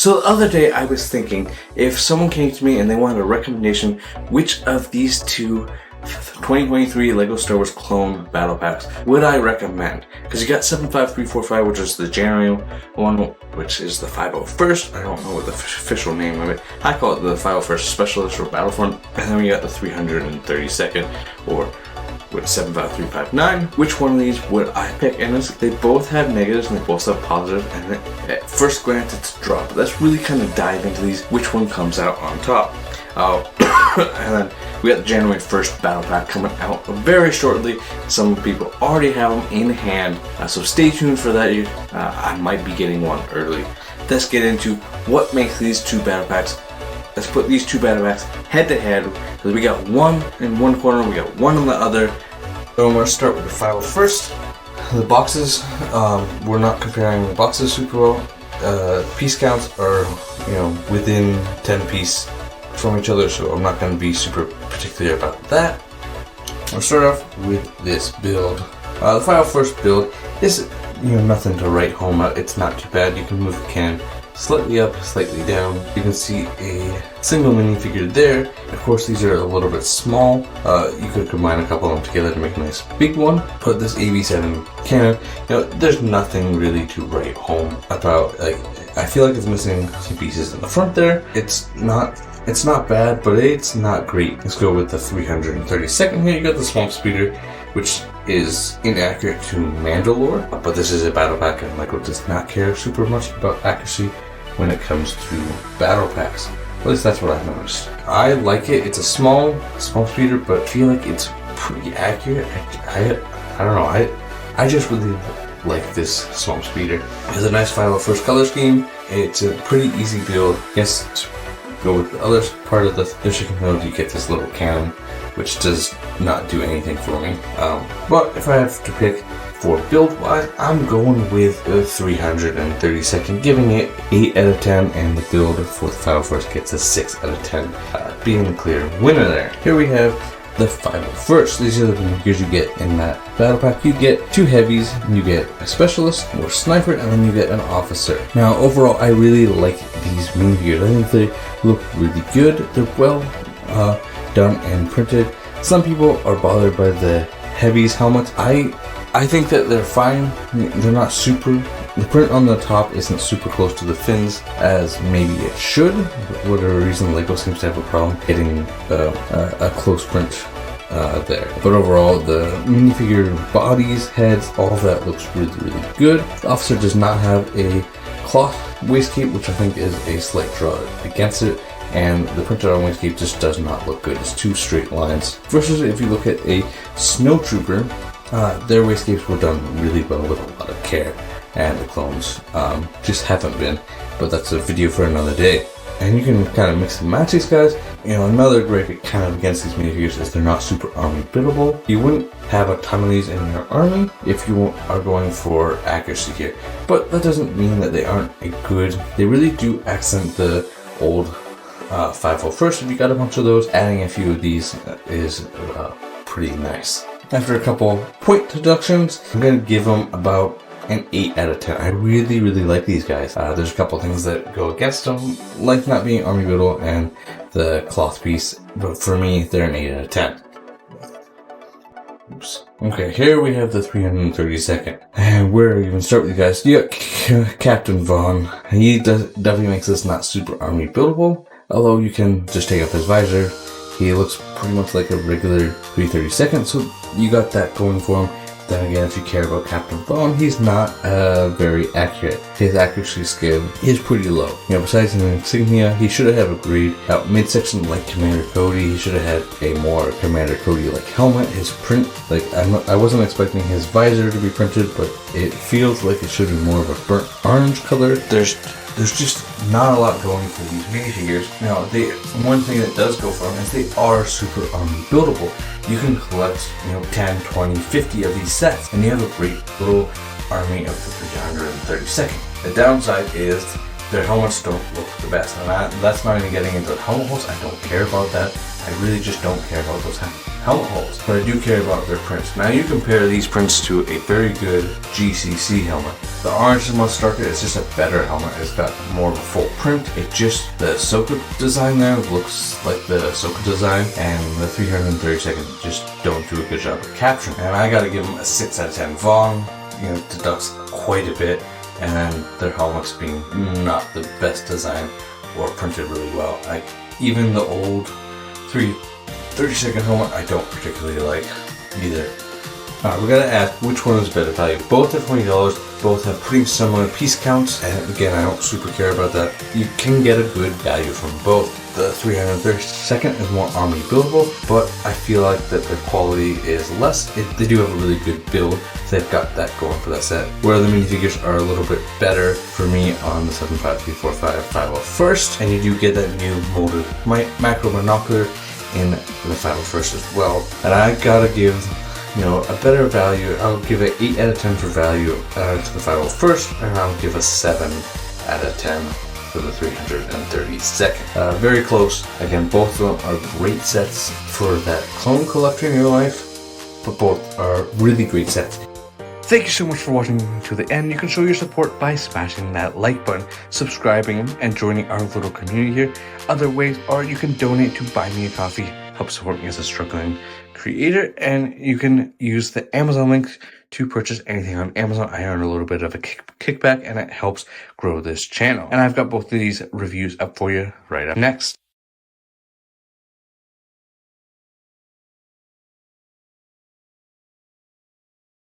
So the other day I was thinking, if someone came to me and they wanted a recommendation, which of these two 2023 LEGO Star Wars clone battle packs would I recommend? Because you got 75345, which is the January one, which is the 501st. I don't know what the official name of it. I call it the 501st Specialist or Battlefront. And then we got the 332nd, or with 75359. Which one of these would I pick? And they both have negatives and they both have positive, and at first glance it's a draw, but let's really kind of dive into these, which one comes out on top. And then we got the January 1st battle pack coming out very shortly. Some people already have them in hand, so stay tuned for that. I might be getting one early. Let's get into what makes these two battle packs. Let's put these two battle packs head to head. We got one in one corner, we got one in the other. So I'm going to start with the 501st. The boxes, we're not comparing the boxes super well. Piece counts are, within 10 piece from each other, so I'm not going to be super particular about that. I'll start off with this build. The 501st build is, nothing to write home about. It's not too bad. You can move the can slightly up, slightly down. You can see a single minifigure there. Of course, these are a little bit small. You could combine a couple of them together to make a nice big one. Put this AV7 cannon. There's nothing really to write home about. I feel like it's missing some pieces in the front there. It's not bad, but it's not great. Let's go with the 332nd here. You got the Swamp Speeder, which is inaccurate to Mandalore, but this is a battle pack and LEGO does not care super much about accuracy when it comes to battle packs. At least that's what I've noticed. I like it. It's a small Swamp Speeder, but I feel like it's pretty accurate. I don't know. I just really like this Swamp Speeder. It has a nice 501st color scheme. It's a pretty easy build. Yes. Go with the other part of the chicken nose, you get this little cannon, which does not do anything for me. But if I have to pick for build wise, I'm going with the 332nd, giving it 8 out of 10, and the build for the 501st gets a 6 out of 10, being the clear winner there. Here we have the 501st. These are the minifigures you get in that battle pack. You get 2 heavies, you get a specialist or sniper, and then you get an officer. Now overall, I really like these minifigures. I think they look really good. They're well done and printed. Some people are bothered by the heavies helmets. I think that they're fine. They're not super. The print on the top isn't super close to the fins as maybe it should. For whatever reason, LEGO seems to have a problem getting a close print there. But overall, the minifigure bodies, heads, all of that looks really, really good. The officer does not have a cloth waistcape, which I think is a slight draw against it. And the printed on waistcape just does not look good. It's 2 straight lines. Versus if you look at a snowtrooper, their waistcapes were done really well with a lot of care. And the clones just haven't been, but that's a video for another day. And you can kind of mix and match these guys. Another gripe kind of against these minifigures is they're not super army buildable. You wouldn't have a ton of these in your army if you are going for accuracy here, but that doesn't mean that they aren't good. They really do accent the old 501st. If you got a bunch of those, adding a few of these is pretty nice. After a couple point deductions, I'm going to give them about an 8 out of 10. I really, really like these guys. There's a couple things that go against them, like not being army buildable and the cloth piece, but for me, they're an 8 out of 10. Oops. Okay, here we have the 332nd. And where do we even start with you guys? You got Captain Vaughn. He definitely makes this not super army buildable, although you can just take off his visor. He looks pretty much like a regular 332nd, so you got that going for him. Then again, if you care about Captain Vaughn, he's not very accurate. His accuracy scale is pretty low. Besides an insignia, he should have a grade out midsection like Commander Cody. He should have had a more Commander Cody-like helmet. His print, I wasn't expecting his visor to be printed, but it feels like it should be more of a burnt orange color. There's just not a lot going for these minifigures. Now, one thing that does go for them is they are super army buildable. You can collect, 10, 20, 50 of these sets, and you have a great little army of the 332nd. The downside is their helmets don't look the best, and that's not even getting into the helmet holes. I don't care about that. I really just don't care about those helmet holds, but I do care about their prints. Now you compare these prints to a very good GCC helmet. The orange is much darker, it's just a better helmet. It's got more of a full print. It just, the Ahsoka design there looks like the Ahsoka design, and the 332nd just don't do a good job of capturing. And I gotta give them a 6 out of 10. Vaughn, deducts quite a bit, and then their helmets being not the best design or printed really well. Even the old 332nd helmet I don't particularly like either. Alright, we gotta ask which one is better value. Both are $20, both have pretty similar piece counts, and again, I don't super care about that. You can get a good value from both. The 332nd is more army buildable, but I feel like that their quality is less. They do have a really good build, so they've got that going for that set. Where the minifigures are a little bit better for me on the 75345 501st, and you do get that new molded macro binocular in the 501st as well. And I gotta give a better value. I'll give it 8 out of 10 for value to the 501st, and I'll give a 7 out of 10 for the 332nd. Very close. Again, both of them are great sets for that clone collector in your life, but both are really great sets. Thank you so much for watching to the end. You can show your support by smashing that like button, subscribing, and joining our little community here. Other ways are you can donate to Buy Me a Coffee, help support me as a struggling creator, and you can use the Amazon link to purchase anything on Amazon. I earn a little bit of a kickback, and it helps grow this channel. And I've got both of these reviews up for you right up next.